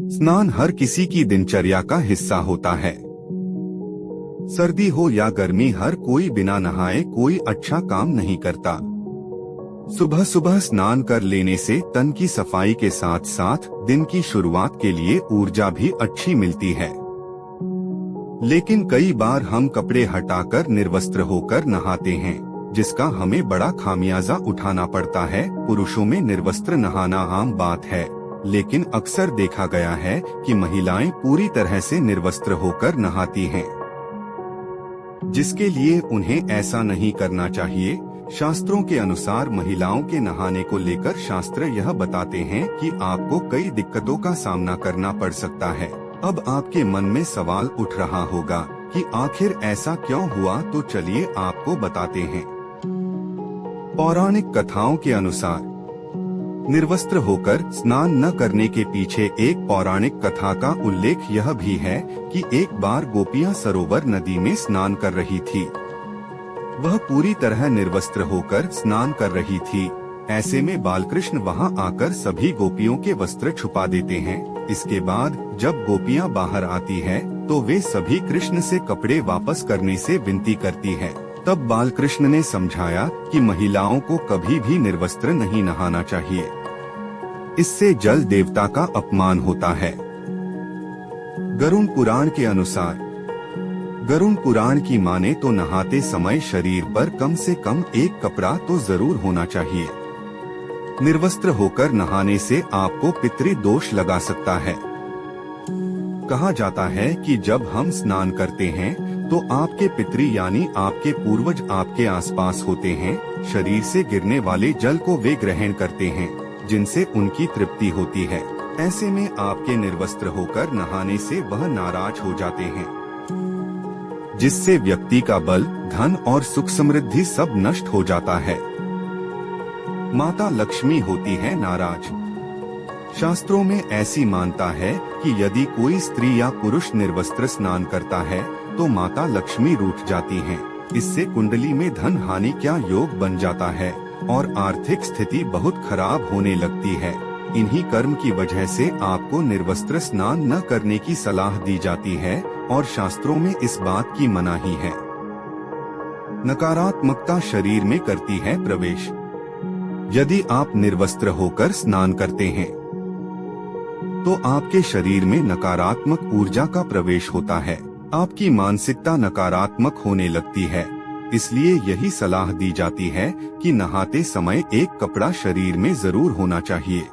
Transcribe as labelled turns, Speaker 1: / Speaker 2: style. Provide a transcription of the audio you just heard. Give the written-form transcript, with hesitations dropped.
Speaker 1: स्नान हर किसी की दिनचर्या का हिस्सा होता है। सर्दी हो या गर्मी, हर कोई बिना नहाए कोई अच्छा काम नहीं करता। सुबह सुबह स्नान कर लेने से तन की सफाई के साथ साथ दिन की शुरुआत के लिए ऊर्जा भी अच्छी मिलती है। लेकिन कई बार हम कपड़े हटाकर निर्वस्त्र होकर नहाते हैं, जिसका हमें बड़ा खामियाजा उठाना पड़ता है। पुरुषों में निर्वस्त्र नहाना आम बात है, लेकिन अक्सर देखा गया है कि महिलाएं पूरी तरह से निर्वस्त्र होकर नहाती हैं, जिसके लिए उन्हें ऐसा नहीं करना चाहिए। शास्त्रों के अनुसार महिलाओं के नहाने को लेकर शास्त्र यह बताते हैं कि आपको कई दिक्कतों का सामना करना पड़ सकता है। अब आपके मन में सवाल उठ रहा होगा कि आखिर ऐसा क्यों हुआ, तो चलिए आपको बताते हैं। पौराणिक कथाओं के अनुसार निर्वस्त्र होकर स्नान न करने के पीछे एक पौराणिक कथा का उल्लेख यह भी है कि एक बार गोपियां सरोवर नदी में स्नान कर रही थी। वह पूरी तरह निर्वस्त्र होकर स्नान कर रही थी। ऐसे में बालकृष्ण वहां आकर सभी गोपियों के वस्त्र छुपा देते हैं। इसके बाद जब गोपियां बाहर आती है तो वे सभी कृष्ण से कपड़े वापस करने से विनती करती है। तब बालकृष्ण ने समझाया कि महिलाओं को कभी भी निर्वस्त्र नहीं नहाना चाहिए, इससे जल देवता का अपमान होता है। गरुड़ पुराण के अनुसार, गरुड़ पुराण की माने तो नहाते समय शरीर पर कम से कम एक कपड़ा तो जरूर होना चाहिए। निर्वस्त्र होकर नहाने से आपको पितृदोष लगा सकता है। कहा जाता है कि जब हम स्नान करते हैं तो आपके पितृ यानी आपके पूर्वज आपके आसपास होते हैं। शरीर से गिरने वाले जल को वे ग्रहण करते हैं, जिनसे उनकी तृप्ति होती है। ऐसे में आपके निर्वस्त्र होकर नहाने से वह नाराज हो जाते हैं, जिससे व्यक्ति का बल, धन और सुख समृद्धि सब नष्ट हो जाता है। माता लक्ष्मी होती है नाराज। शास्त्रों में ऐसी मानता है कि यदि कोई स्त्री या पुरुष निर्वस्त्र स्नान करता है तो माता लक्ष्मी रूठ जाती हैं। इससे कुंडली में धन हानि का योग बन जाता है और आर्थिक स्थिति बहुत खराब होने लगती है। इन्हीं कर्म की वजह से आपको निर्वस्त्र स्नान न करने की सलाह दी जाती है और शास्त्रों में इस बात की मनाही है। नकारात्मकता शरीर में करती है प्रवेश। यदि आप निर्वस्त्र होकर स्नान करते हैं तो आपके शरीर में नकारात्मक ऊर्जा का प्रवेश होता है। आपकी मानसिकता नकारात्मक होने लगती है। इसलिए यही सलाह दी जाती है कि नहाते समय एक कपड़ा शरीर में जरूर होना चाहिए।